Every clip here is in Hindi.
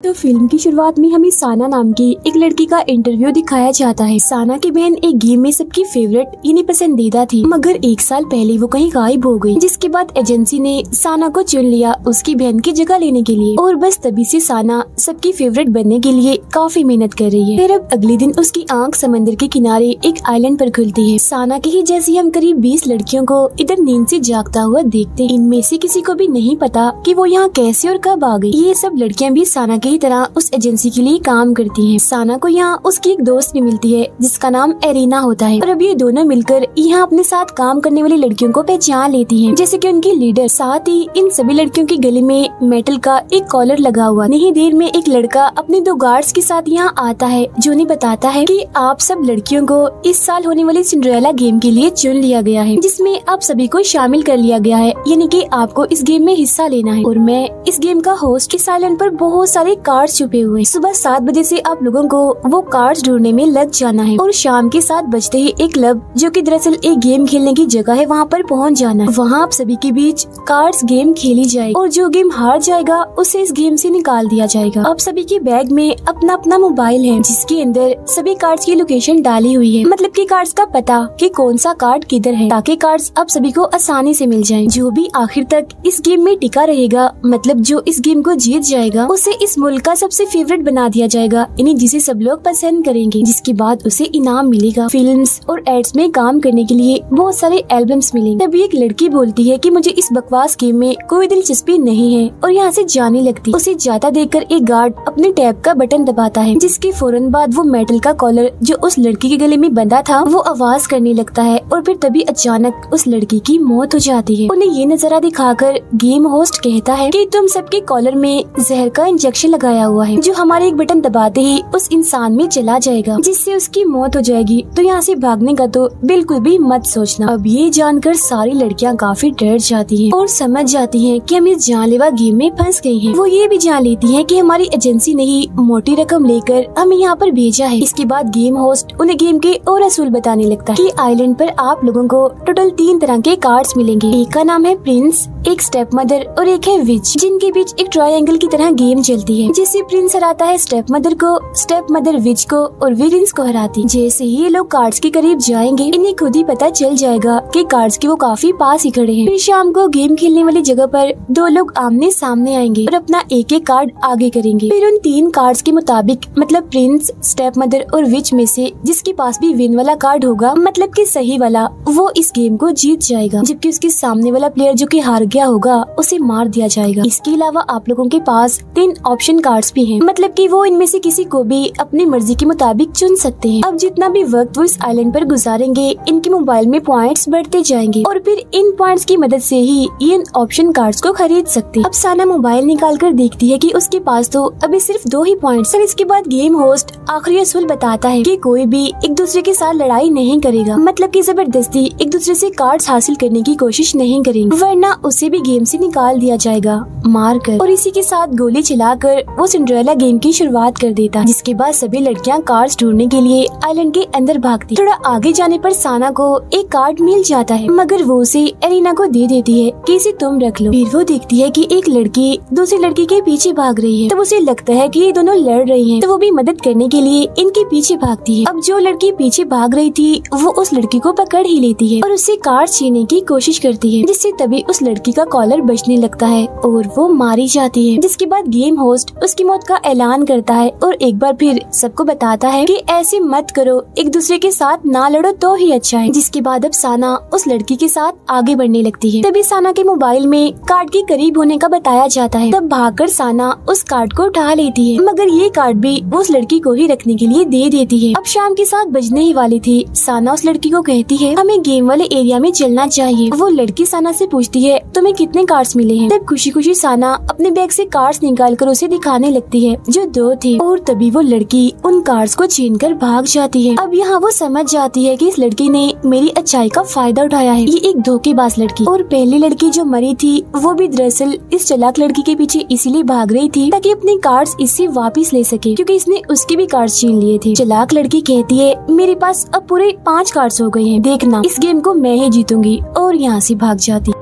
तो फिल्म की शुरुआत में हमें साना नाम की एक लड़की का इंटरव्यू दिखाया जाता है। साना की बहन एक गेम में सबकी फेवरेट यानी पसंदीदा थी, मगर एक साल पहले वो कहीं गायब हो गई, जिसके बाद एजेंसी ने साना को चुन लिया उसकी बहन की जगह लेने के लिए। और बस तभी से साना सबकी फेवरेट बनने के लिए काफी मेहनत कर रही है। फिर अब अगले दिन उसकी आंख समंदर के किनारे एक आइलैंड पर खुलती है। साना की ही जैसी हम करीब 20 लड़कियों को इधर नींद से जागता हुआ देखते हैं। इनमें से किसी को भी नहीं पता कि वो यहाँ कैसे और कब आ गई। ये सब लड़कियाँ भी साना की तरह उस एजेंसी के लिए काम करती हैं। साना को यहाँ उसकी एक दोस्त भी मिलती है जिसका नाम एरिना होता है, और अब ये दोनों मिलकर यहाँ अपने साथ काम करने वाली लड़कियों को पहचान लेती हैं, जैसे कि उनकी लीडर। साथ ही इन सभी लड़कियों के गले में मेटल का एक कॉलर लगा हुआ। नहीं देर में एक लड़का अपने 2 गार्ड्स के साथ यहाँ आता है, जो उन्हें बताता है कि आप सब लड़कियों को इस साल होने वाली सिंड्रेला गेम के लिए चुन लिया गया है, जिसमें आप सभी को शामिल कर लिया गया है, यानी कि आपको इस गेम में हिस्सा लेना है। और मैं इस गेम का होस्ट। इस आइलैंड पर बहुत सारे कार्ड्स छुपे हुए। सुबह 7 बजे से आप लोगों को वो कार्ड्स ढूंढने में लग जाना है, और शाम के 7 बजते ही एक क्लब, जो कि दरअसल एक गेम खेलने की जगह है, वहाँ पर पहुँच जाना है। वहाँ आप सभी के बीच कार्ड्स गेम खेली जाएगी, और जो गेम हार जाएगा उसे इस गेम से निकाल दिया जाएगा। आप सभी के बैग में अपना अपना मोबाइल है, जिसके अंदर सभी कार्ड्स की लोकेशन डाली हुई है, मतलब कि कार्ड्स का पता कि कौन सा कार्ड किधर है, ताकि कार्ड्स आप सभी को आसानी से मिल जाएं। जो भी आखिर तक इस गेम में टिका रहेगा, मतलब जो इस गेम को जीत जाएगा, उसे इस मुल्क का सबसे फेवरेट बना दिया जाएगा, यानी जिसे सब लोग पसंद करेंगे, जिसके बाद उसे इनाम मिलेगा। फिल्म्स और एड्स में काम करने के लिए बहुत सारे एल्बम्स मिलेंगे। तभी एक लड़की बोलती है कि मुझे इस बकवास गेम में कोई दिलचस्पी नहीं है, और यहाँ से जाने लगती। उसे जाता देखकर एक गार्ड अपने टैब का बटन दबाता है, जिसके फौरन बाद वो मेटल का कॉलर जो उस लड़की के गले में बंधा था वो आवाज करने लगता है, और फिर तभी अचानक उस लड़की की मौत हो जाती है। उन्हें ये नजारा दिखाकर गेम होस्ट कहता है कि तुम सबके कॉलर में जहर का इंजेक्शन लगाया हुआ है, जो हमारे एक बटन दबाते ही उस इंसान में चला जाएगा, जिससे उसकी मौत हो जाएगी। तो यहाँ से भागने का तो बिल्कुल भी मत सोचना। अब ये जानकर सारी लड़कियाँ काफी डर जाती हैं और समझ जाती हैं कि हम इस जानलेवा गेम में फंस गई हैं। वो ये भी जान लेती हैं कि हमारी एजेंसी ने ही मोटी रकम लेकर हमें यहाँ पर भेजा है। इसके बाद गेम होस्ट उन्हें गेम के और असूल बताने लगता है कि आइलैंड पर आप लोगों को टोटल 3 तरह के कार्ड्स मिलेंगे। एक का नाम है प्रिंस, एक स्टेप मदर और एक है विच, जिनके बीच एक ट्रायंगल की तरह गेम चलती है, जिससे प्रिंस हराता है स्टेप मदर को, स्टेप मदर विच को, और विच को हराती। जैसे ही ये लोग कार्ड्स के करीब जाएंगे, इन्हें खुद ही पता चल जाएगा कि कार्ड्स के वो काफी पास ही खड़े हैं। फिर शाम को गेम खेलने वाली जगह पर 2 लोग आमने सामने आएंगे और अपना एक एक कार्ड आगे करेंगे। फिर उन 3 कार्ड्स के मुताबिक, मतलब प्रिंस, स्टेप मदर और विच में से जिसके पास भी विन वाला कार्ड होगा, मतलब कि सही वाला, वो इस गेम को जीत जाएगा, जबकि उसके सामने वाला प्लेयर जो कि हार गया होगा उसे मार दिया जाएगा। इसके अलावा आप लोगों के पास 3 ऑप्शन कार्ड्स भी हैं, मतलब कि वो इनमें से किसी को भी अपनी मर्जी के मुताबिक चुन सकते हैं। अब जितना भी वक्त वो इस आइलैंड पर गुजारेंगे, इनके मोबाइल में पॉइंट्स बढ़ते जाएंगे, और फिर इन पॉइंट्स की मदद से ही ये इन ऑप्शन कार्ड्स को खरीद सकते हैं। अब साना मोबाइल निकाल कर देखती है कि उसके पास तो अभी सिर्फ 2 ही पॉइंट्स हैं। इसके बाद गेम होस्ट आखिरी असूल बताता है कि कोई भी एक दूसरे के साथ लड़ाई नहीं करेगा, मतलब कि जबरदस्ती एक दूसरे से कार्ड्स हासिल करने की कोशिश नहीं करेंगे, वरना उसे भी गेम से निकाल दिया जाएगा मार कर। और इसी के साथ गोली चलाकर वो सिंड्रेला गेम की शुरुआत कर देता, जिसके बाद सभी लड़कियां कार्ड्स ढूंढने के लिए आइलैंड के अंदर भागती। थोड़ा आगे जाने पर साना को एक कार्ड मिल जाता है, मगर वो उसे एरिना को दे देती है कि इसे तुम रख लो। फिर वो देखती है कि एक लड़की दूसरी लड़की के पीछे भाग रही है, तब उसे लगता है कि ये दोनों लड़ रही हैं, तो वो भी मदद करने के लिए इनके पीछे भागती है। अब जो लड़की पीछे भाग रही थी वो उस लड़की को पकड़ ही लेती है और उससे कार्ड छीनने की कोशिश करती है, जिससे तभी उस लड़की का कॉलर बचने लगता है और वो मारी जाती है। जिसके बाद गेम होस्ट उसकी मौत का ऐलान करता है और एक बार फिर सबको बताता है कि ऐसे मत करो, एक दूसरे के साथ ना लड़ो तो ही अच्छा है। जिसके बाद अब साना उस लड़की के साथ आगे बढ़ने लगती है। तभी साना के मोबाइल में कार्ड के करीब होने का बताया जाता है। तब भागकर साना उस कार्ड को उठा लेती है, मगर ये कार्ड भी वो उस लड़की को ही रखने के लिए दे देती है। अब शाम के 7 बजने ही वाली थी। साना उस लड़की को कहती है हमें गेम वाले एरिया में चलना चाहिए। वो लड़की साना से पूछती है तुम्हें कितने कार्ड्स मिले हैं। तब खुशी खुशी साना अपने बैग से कार्ड्स निकाल कर उसे दिखाने लगती है, जो 2 थे, और तभी वो लड़की उन कार्ड्स को छीनकर भाग जाती है। अब यहाँ वो समझ जाती है कि इस लड़की ने मेरी अच्छाई का फायदा उठाया है, ये एक धोखेबाज लड़की। और पहली लड़की जो मरी थी वो भी दरअसल इस चालाक लड़की के पीछे इसीलिए भाग रही थी ताकि अपने कार्ड्स इससे वापस ले सके, क्योंकि इसने उसके भी कार्ड्स छीन लिए थे। चालाक लड़की कहती है मेरे पास अब पूरे 5 कार्ड्स हो गए हैं, देखना इस गेम को मैं ही जीतूंगी, और यहाँ से भाग जाती।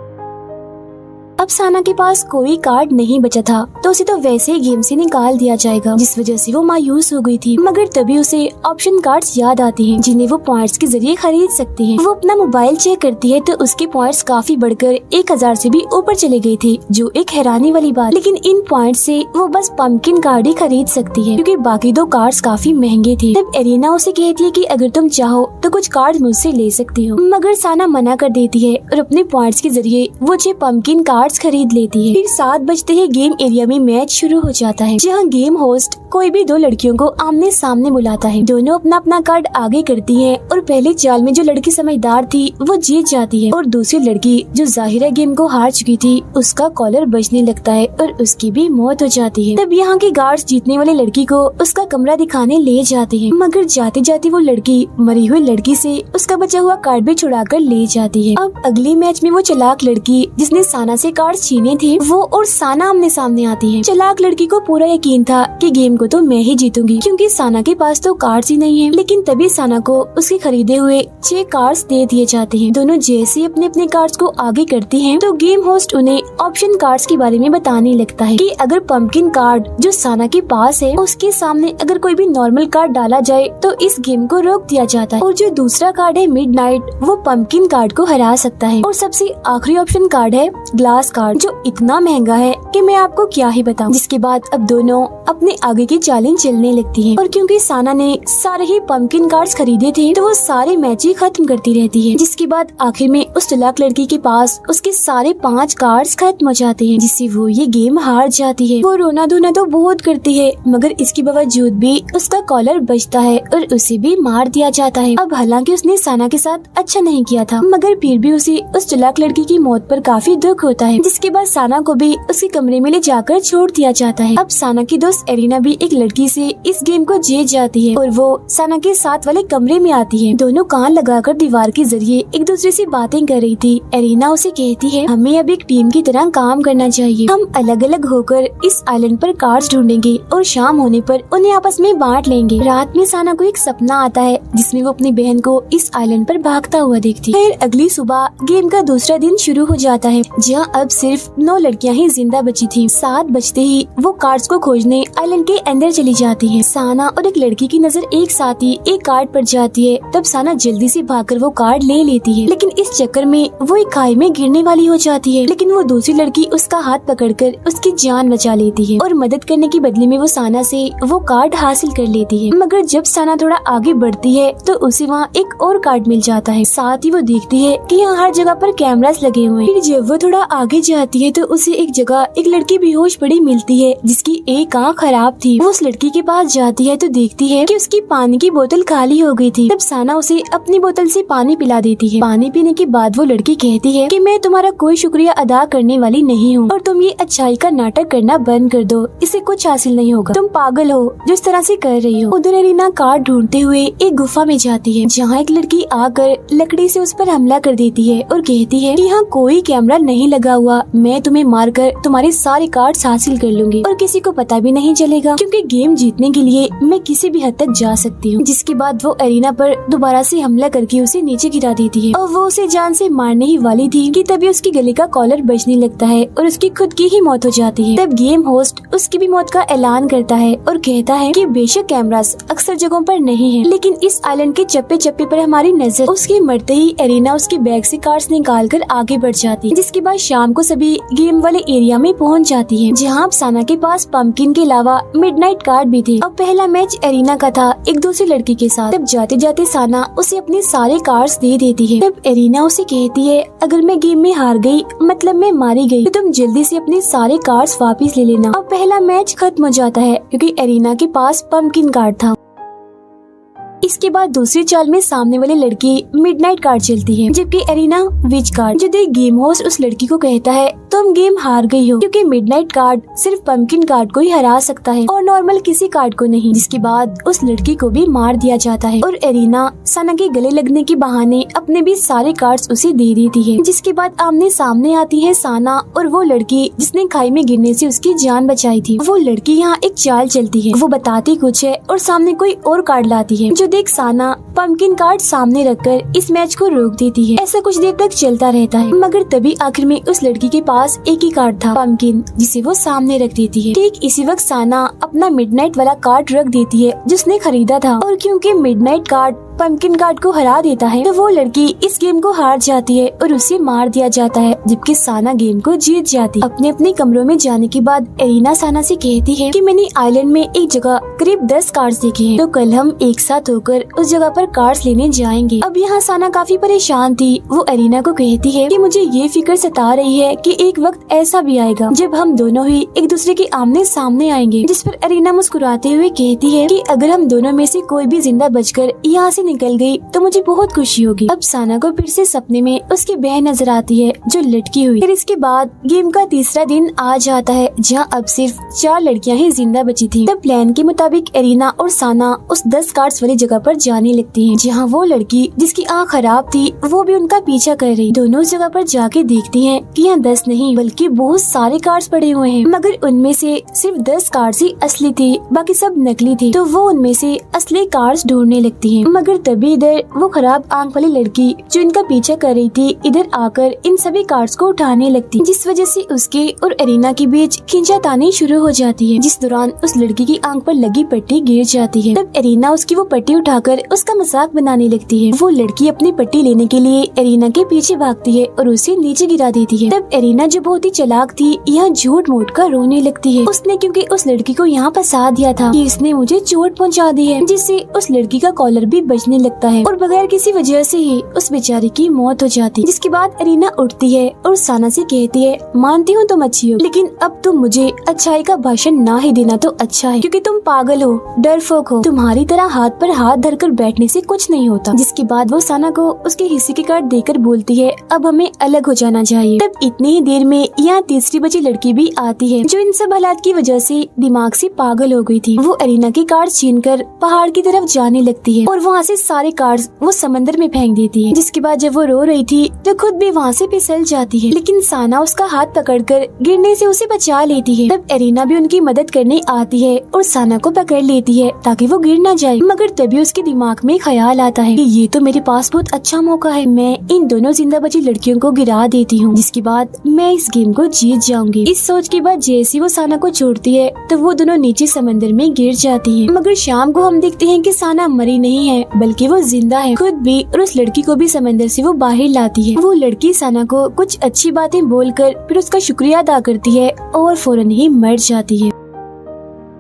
अब साना के पास कोई कार्ड नहीं बचा था तो उसे तो वैसे ही गेम से निकाल दिया जाएगा, जिस वजह से वो मायूस हो गई थी। मगर तभी उसे ऑप्शन कार्ड्स याद आते हैं जिन्हें वो पॉइंट्स के जरिए खरीद सकती है। वो अपना मोबाइल चेक करती है तो उसके पॉइंट्स काफी बढ़कर 1000 से भी ऊपर चले गए थे, जो एक हैरानी वाली बात। लेकिन इन पॉइंट से वो बस पंपकिन कार्ड ही खरीद सकती है क्योंकि बाकी 2 कार्ड्स काफी महंगे थे। तब एरिना उसे कहती है कि अगर तुम चाहो तो कुछ कार्ड मुझसे ले सकती हो, मगर साना मना कर देती है और अपने पॉइंट्स के जरिए वो 6 पंपकिन कार्ड्स खरीद लेती है। फिर 7 बजते ही गेम एरिया में मैच शुरू हो जाता है, जहाँ गेम होस्ट कोई भी 2 लड़कियों को आमने सामने बुलाता है। दोनों अपना अपना कार्ड आगे करती है और पहले चाल में जो लड़की समझदार थी वो जीत जाती है और दूसरी लड़की जो जाहिरा गेम को हार चुकी थी उसका कॉलर बजने लगता है और उसकी भी मौत हो जाती है। तब यहाँ के गार्ड्स जीतने वाली लड़की को उसका कमरा दिखाने ले जाते हैं, मगर जाते जाते वो लड़की मरी हुई लड़की से उसका बचा हुआ कार्ड भी छुड़ा कर ले जाती है। अब अगले मैच में वो चालाक लड़की जिसने साना से कार्ड छीने थे वो और साना आमने सामने आती है। चालाक लड़की को पूरा यकीन था कि गेम को तो मैं ही जीतूंगी क्योंकि साना के पास तो कार्ड्स ही नहीं है। लेकिन तभी साना को उसके खरीदे हुए 6 कार्ड्स दे दिए जाते हैं। दोनों जैसे अपने अपने कार्ड्स को आगे करती हैं तो गेम होस्ट उन्हें ऑप्शन कार्ड्स के बारे में बताने लगता है कि अगर पंपकिन कार्ड जो साना के पास है उसके सामने अगर कोई भी नॉर्मल कार्ड डाला जाए तो इस गेम को रोक दिया जाता है, और जो दूसरा कार्ड है मिडनाइट वो पंपकिन कार्ड को हरा सकता है। और सबसे आखिरी ऑप्शन कार्ड है ग्लास कार्ड जो इतना महंगा है कि मैं आपको क्या ही बताऊं। जिसके बाद अब दोनों अपने आगे की चालें चलने लगती हैं, और क्योंकि साना ने सारे ही पंपकिन कार्ड्स खरीदे थे तो वो सारे मैच ही खत्म करती रहती है। जिसके बाद आखिर में उस चालाक लड़की के पास उसके सारे 5 कार्ड्स खत्म हो जाते हैं, जिससे वो ये गेम हार जाती है। वो रोना धोना तो बहुत करती है मगर इसके बावजूद भी उसका कॉलर बचता है और उसे भी मार दिया जाता है। अब हालांकि उसने साना के साथ अच्छा नहीं किया था मगर फिर भी उसे उस चालाक लड़की की मौत पर काफी दुख होता है। जिसके बाद साना को भी उसके कमरे में ले जाकर छोड़ दिया जाता है। अब साना की दोस्त एरिना भी एक लड़की से इस गेम को जीत जाती है और वो साना के साथ वाले कमरे में आती है। दोनों कान लगाकर दीवार के जरिए एक दूसरे से बातें कर रही थी। एरिना उसे कहती है हमें अब एक टीम की तरह काम करना चाहिए, हम अलग अलग होकर इस आइलैंड पर कार्ड्स ढूंढेंगे और शाम होने पर उन्हें आपस में बांट लेंगे। रात में साना को एक सपना आता है जिसमें वो अपनी बहन को इस आइलैंड पर भागता हुआ देखती है। फिर अगली सुबह गेम का दूसरा दिन शुरू हो जाता है, जहाँ अब सिर्फ 9 लड़कियां ही जिंदा बची थी। 7 बजते ही वो कार्ड्स को खोजने आइलैंड के अंदर चली जाती है। साना और एक लड़की की नजर एक साथ ही एक कार्ड पर जाती है। तब साना जल्दी से भागकर वो कार्ड ले लेती है, लेकिन इस चक्कर में वो एक खाई में गिरने वाली हो जाती है। लेकिन वो दूसरी लड़की उसका हाथ पकड़कर उसकी जान बचा लेती है और मदद करने के बदले में वो साना से वो कार्ड हासिल कर लेती है। मगर जब साना थोड़ा आगे बढ़ती है तो उसे वहाँ एक और कार्ड मिल जाता है। साथ ही वो देखती है कि यहाँ हर जगह पर कैमरास लगे हुए हैं। फिर जब वो थोड़ा आगे जाती है तो उसे एक जगह एक लड़की बेहोश पड़ी मिलती है जिसकी एक आँख खराब थी। वो उस लड़की के पास जाती है तो देखती है कि उसकी पानी की बोतल खाली हो गई थी। तब साना उसे अपनी बोतल से पानी पिला देती है। पानी पीने के बाद वो लड़की कहती है कि मैं तुम्हारा कोई शुक्रिया अदा करने वाली नहीं हूँ और तुम ये अच्छाई का नाटक करना बंद कर दो, इससे कुछ हासिल नहीं होगा, तुम पागल हो जिस तरह से कर रही हो। उधर एरिना कार्ड ढूंढते हुए एक गुफा में जाती है, जहाँ एक लड़की आकर लकड़ी से उस पर हमला कर देती है और कहती है कि यहाँ कोई कैमरा नहीं लगा हुआ, मैं तुम्हें मारकर तुम्हारे सारे कार्ड्स हासिल कर लूंगी और किसी को पता भी नहीं चलेगा क्योंकि गेम जीतने के लिए मैं किसी भी हद तक जा सकती हूँ। जिसके बाद वो एरिना पर दोबारा से हमला करके उसे नीचे गिरा देती है और वो उसे जान से मारने ही वाली थी कि तभी उसकी गले का कॉलर बजने लगता है और उसकी खुद की ही मौत हो जाती है। तब गेम होस्ट उसकी भी मौत का ऐलान करता है और कहता है कि बेशक कैमरास अक्सर जगहों पर नहीं है, लेकिन इस आइलैंड के चप्पे चप्पे पर हमारी नजर। उसके मरते ही एरिना उसके बैग से कार्ड्स निकाल कर आगे बढ़ जाती है। जिसके बाद शाम को सभी गेम वाले एरिया में पहुंच जाती है, जहां साना के पास पंपकिन के अलावा मिडनाइट कार्ड भी थे। अब पहला मैच एरिना का था एक दूसरी लड़की के साथ। तब जाते जाते साना उसे अपने सारे कार्ड्स दे देती है। तब एरिना उसे कहती है अगर मैं गेम में हार गई मतलब मैं मारी गई तो तुम जल्दी से अपने सारे कार्ड्स वापस ले लेना। अब पहला मैच खत्म हो जाता है क्योंकि एरिना के पास पंपकिन कार्ड था। इसके बाद दूसरी चाल में सामने वाली लड़की मिडनाइट कार्ड चलती है, जबकि एरिना विच कार्ड। जो देख गेम होस्ट उस लड़की को कहता है तुम गेम हार गई हो क्योंकि मिडनाइट कार्ड सिर्फ पंपकिन कार्ड को ही हरा सकता है और नॉर्मल किसी कार्ड को नहीं। जिसके बाद उस लड़की को भी मार दिया जाता है और एरिना साना के गले लगने के बहाने अपने भी सारे कार्ड्स उसे दे देती है। जिसके बाद आमने सामने आती है साना और वो लड़की जिसने खाई में गिरने से उसकी जान बचाई थी। वो लड़की यहाँ एक चाल चलती है, वो बताती कुछ है और सामने कोई और कार्ड लाती है। जो देख साना पंपकिन कार्ड सामने रखकर इस मैच को रोक देती है। ऐसा कुछ देर तक चलता रहता है, मगर तभी आखिर में उस लड़की के पास एक ही कार्ड था, पंपकिन, जिसे वो सामने रख देती है। ठीक इसी वक्त साना अपना मिडनाइट वाला कार्ड रख देती है जिसने खरीदा था, और क्योंकि मिडनाइट कार्ड पंपकिन कार्ड को हरा देता है तो वो लड़की इस गेम को हार जाती है और उसे मार दिया जाता है, जबकि साना गेम को जीत जाती है। अपने अपने कमरों में जाने के बाद एरिना साना से कहती है कि मैंने आइलैंड में एक जगह करीब 10 कार्ड्स देखे हैं, तो कल हम एक साथ होकर उस जगह पर कार्ड्स लेने जाएंगे। अब यहाँ साना काफी परेशान थी। वो एरिना को कहती है कि मुझे ये फिक्र सता रही है कि एक वक्त ऐसा भी आएगा जब हम दोनों ही एक दूसरे के आमने सामने आएंगे। जिस पर एरिना मुस्कुराते हुए कहती है कि अगर हम दोनों में से कोई भी जिंदा बचकर यहाँ से निकल गई तो मुझे बहुत खुशी होगी। अब साना को फिर से सपने में उसकी बहन नजर आती है जो लटकी हुई। फिर इसके बाद गेम का तीसरा दिन आ जाता है जहाँ अब सिर्फ 4 लड़कियां ही जिंदा बची थी। तब प्लान के मुताबिक एरिना और साना उस 10 कार्ड्स वाली जगह पर जाने लगती हैं, जहाँ वो लड़की जिसकी आँख खराब थी वो भी उनका पीछा कर रही। दोनों उस जगह पर जाके देखती हैं कि यहाँ 10 नहीं बल्कि बहुत सारे कार्ड्स पड़े हुए हैं, मगर उनमें से सिर्फ 10 कार्ड्स ही असली थे, बाकी सब नकली थे। तो वो उनमें से असली कार्ड्स ढूंढने लगती हैं, मगर तभी इधर वो खराब आंख वाली लड़की जो इनका पीछा कर रही थी इधर आकर इन सभी कार्ड्स को उठाने लगती, जिस वजह से उसके और एरिना के बीच खींचातानी शुरू हो जाती है, जिस दौरान उस लड़की की आंख पर लगी पट्टी गिर जाती है। तब एरिना उसकी वो पट्टी उठाकर उसका मजाक बनाने लगती है। वो लड़की अपनी पट्टी लेने के लिए एरिना के पीछे भागती है और उसे नीचे गिरा देती है। तब एरिना जो बहुत ही चालाक थी यहाँ झूठ मूठ कर रोने लगती है। उसने क्योंकि उस लड़की को यहाँ फंसा दिया था कि इसने मुझे चोट पहुँचा दी है, जिससे उस लड़की का कॉलर भी बचने लगता है और बगैर किसी वजह से ही उस बेचारी की मौत हो जाती है। जिसके बाद एरिना उठती है और साना से कहती है, मानती हूँ तुम अच्छी हो, लेकिन अब तुम मुझे अच्छाई का भाषण ना ही देना तो अच्छा है, क्योंकि तुम पागल हो, डरपोक हो, तुम्हारी तरह हाथ पर हाथ धरकर बैठने से कुछ नहीं होता। जिसके बाद वो साना को उसके हिस्से के कार्ड देकर बोलती है, अब हमें अलग हो जाना चाहिए। तब इतनी ही देर में यहाँ तीसरी बची लड़की भी आती है जो इन सब हालात की वजह से दिमाग से पागल हो गई थी। वो एरिना के कार्ड छीनकर पहाड़ की तरफ जाने लगती है और वहाँ से सारे कार्ड्स वो समंदर में फेंक देती है। जिसके बाद जब वो रो रही थी तो खुद भी वहाँ से फिसल जाती है, लेकिन साना उसका हाथ पकड़कर गिरने से उसे बचा लेती है। तब एरिना भी उनकी मदद करने आती है और साना को पकड़ लेती है ताकि वो गिर ना जाए, मगर तभी उसके दिमाग में ख्याल आता है कि ये तो मेरे पास बहुत अच्छा मौका है, मैं इन दोनों जिंदा बची लड़कियों को गिरा देती हूँ, जिसके बाद मैं इस गेम को जीत जाऊंगी। इस सोच के बाद जैसे वो साना को छोड़ती है तो वो दोनों नीचे समंदर में गिर जाती है। मगर शाम को हम देखते हैं कि साना मरी नहीं है बल्कि वो जिंदा है, खुद भी और उस लड़की को भी समंदर से वो बाहर लाती है। वो लड़की साना को कुछ अच्छी बातें बोलकर फिर उसका शुक्रिया अदा करती है और फौरन ही मर जाती है।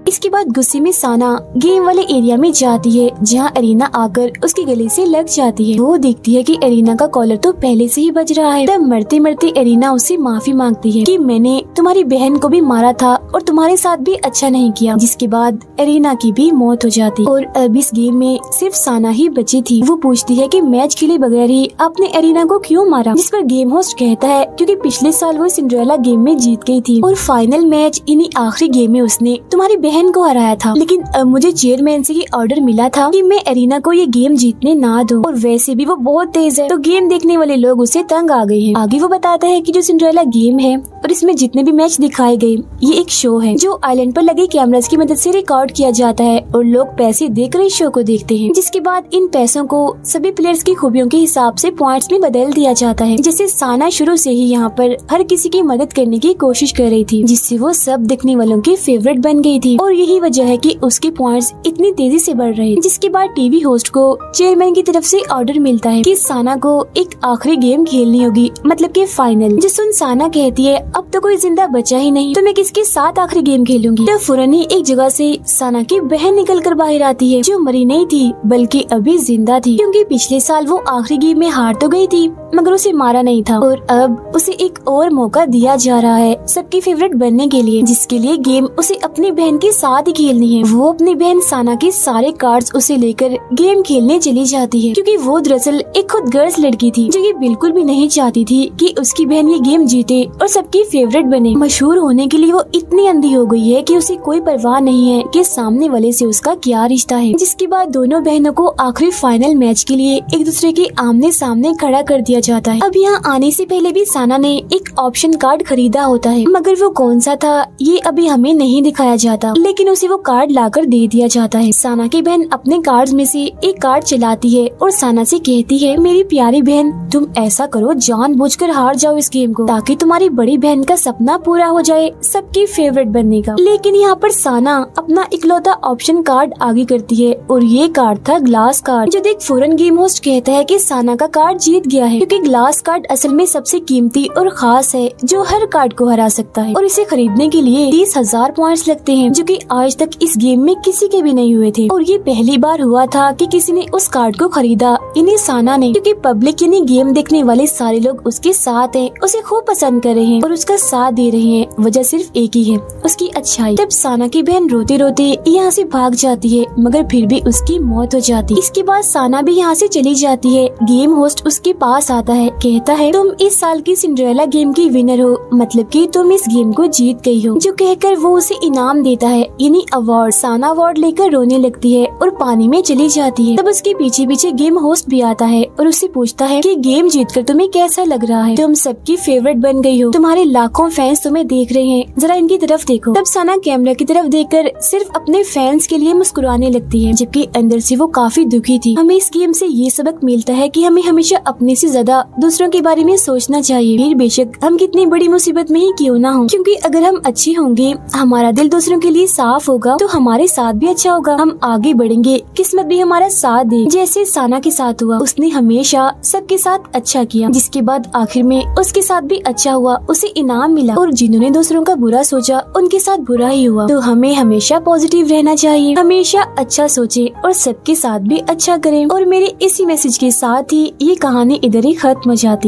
इसके बाद गुस्से में साना गेम वाले एरिया में जाती है जहाँ एरिना आकर उसके गले से लग जाती है। वो देखती है कि एरिना का कॉलर तो पहले से ही बज रहा है। तब मरते मरते एरिना उससे माफी मांगती है कि मैंने तुम्हारी बहन को भी मारा था और तुम्हारे साथ भी अच्छा नहीं किया। जिसके बाद एरिना की भी मौत हो जाती और अब इस गेम में सिर्फ साना ही बची थी। वो पूछती है कि मैच खेले बगैर ही आपने एरिना को क्यों मारा, जिस पर गेम होस्ट कहता है क्योंकि पिछले साल वो सिंड्रेला गेम में जीत गई थी और फाइनल मैच इन्हीं आखिरी गेम में उसने तुम्हारी बहन को हराया था, लेकिन अब मुझे चेयरमैन से ये ऑर्डर मिला था कि मैं एरिना को ये गेम जीतने ना दूं, और वैसे भी वो बहुत तेज है तो गेम देखने वाले लोग उसे तंग आ गए हैं। आगे वो बताता है कि जो सिंड्रेला गेम है और इसमें जितने भी मैच दिखाए गए ये एक शो है जो आइलैंड पर लगे कैमरास की मदद से रिकॉर्ड किया जाता है और लोग पैसे देकर इस शो को देखते हैं। जिसके बाद इन पैसों को सभी प्लेयर्स की खूबियों के हिसाब से पॉइंट्स में बदल दिया जाता है। जैसे साना शुरू से ही यहाँ पर हर किसी की मदद करने की कोशिश कर रही थी, जिससे वो सब देखने वालों की फेवरेट बन गई थी और यही वजह है कि उसके पॉइंट्स इतनी तेजी से बढ़ रहे हैं। जिसके बाद टीवी होस्ट को चेयरमैन की तरफ से ऑर्डर मिलता है कि साना को एक आखिरी गेम खेलनी होगी, मतलब कि फाइनल। जिस सुन साना कहती है अब तो कोई जिंदा बचा ही नहीं तो मैं किसके साथ आखिरी गेम खेलूंगी। तो फौरन ही एक जगह से साना की बहन निकल कर बाहर आती है जो मरी नहीं थी बल्कि अभी जिंदा थी, क्योंकि पिछले साल वो आखिरी गेम में हार तो गई थी मगर उसे मारा नहीं था और अब उसे एक और मौका दिया जा रहा है सबकी फेवरेट बनने के लिए, जिसके लिए गेम उसे अपनी बहन के साथ ही खेलनी है। वो अपनी बहन साना के सारे कार्ड्स उसे लेकर गेम खेलने चली जाती है, क्योंकि वो दरअसल एक खुद गर्ल्स लड़की थी जो ये बिल्कुल भी नहीं चाहती थी कि उसकी बहन ये गेम जीते और सबकी फेवरेट बने। मशहूर होने के लिए वो इतनी अंधी हो गई है कि उसे कोई परवाह नहीं है कि सामने वाले से उसका क्या रिश्ता है। जिसके बाद दोनों बहनों को आखिरी फाइनल मैच के लिए एक दूसरे के आमने सामने खड़ा कर दिया जाता है। अब यहाँ आने से पहले भी साना ने एक ऑप्शन कार्ड खरीदा होता है, मगर वो कौन सा था ये अभी हमें नहीं दिखाया जाता, लेकिन उसे वो कार्ड लाकर दे दिया जाता है। साना की बहन अपने कार्ड में से एक कार्ड चलाती है और साना से कहती है, मेरी प्यारी बहन तुम ऐसा करो, जानबूझकर हार जाओ इस गेम को ताकि तुम्हारी बड़ी बहन का सपना पूरा हो जाए सबकी फेवरेट बनने का। लेकिन यहाँ पर साना अपना इकलौता ऑप्शन कार्ड आगे करती है और ये कार्ड था ग्लास कार्ड, जो देख फौरन गेम होस्ट कहता है कि साना का कार्ड जीत गया है, क्योंकि ग्लास कार्ड असल में सबसे कीमती और खास है जो हर कार्ड को हरा सकता है और इसे खरीदने के लिए 30,000 पॉइंट्स लगते हैं, जो कि आज तक इस गेम में किसी के भी नहीं हुए थे। और ये पहली बार हुआ था कि किसी ने उस कार्ड को खरीदा, इन्हें साना ने, क्योंकि पब्लिक यानी गेम देखने वाले सारे लोग उसके साथ हैं, उसे खूब पसंद कर रहे हैं और उसका साथ दे रहे हैं। वजह सिर्फ एक ही है, उसकी अच्छाई। तब साना की बहन रोते रोते यहाँ से भाग जाती है, मगर फिर भी उसकी मौत हो जाती है। इसके बाद साना भी यहाँ से चली जाती है। गेम होस्ट उसके पास आता है, कहता है तुम इस साल की सिंड्रेला गेम की विनर हो, मतलब कि तुम इस गेम को जीत गई हो। जो कहकर वो उसे इनाम देता है, यानी अवार्ड। साना अवार्ड लेकर रोने लगती है और पानी में चली जाती है। तब उसके पीछे पीछे गेम होस्ट भी आता है और उससे पूछता है कि गेम जीतकर तुम्हें कैसा लग रहा है, तुम सबकी फेवरेट बन गई हो, तुम्हारे लाखों फैंस तुम्हें देख रहे हैं, जरा इनकी तरफ देखो। तब साना कैमरा की तरफ देखकर सिर्फ अपने फैंस के लिए मुस्कुराने लगती है, जबकि अंदर से वो काफी दुखी थी। हमें इस गेम से ये सबक मिलता है कि हमें हमेशा अपने से ज्यादा दूसरों के बारे में सोचना चाहिए, फिर बेशक हम कितनी बड़ी मुसीबत में ही क्यों ना हो, क्योंकि अगर हम अच्छे होंगे, हमारा दिल दूसरों के लिए साफ होगा, तो हमारे साथ भी अच्छा होगा, हम आगे बढ़ेंगे, किस्मत भी हमारा साथ दे। जैसे साना के साथ हुआ, उसने हमेशा सबके साथ अच्छा किया, जिसके बाद आखिर में उसके साथ भी अच्छा हुआ, उसे इनाम मिला। और जिन्होंने दूसरों का बुरा सोचा, उनके साथ बुरा ही हुआ। तो हमें हमेशा पॉजिटिव रहना चाहिए, हमेशा अच्छा सोचे और सबके साथ भी अच्छा करें। और मेरे इसी मैसेज के साथ ही ये कहानी इधर ही खत्म हो जाती।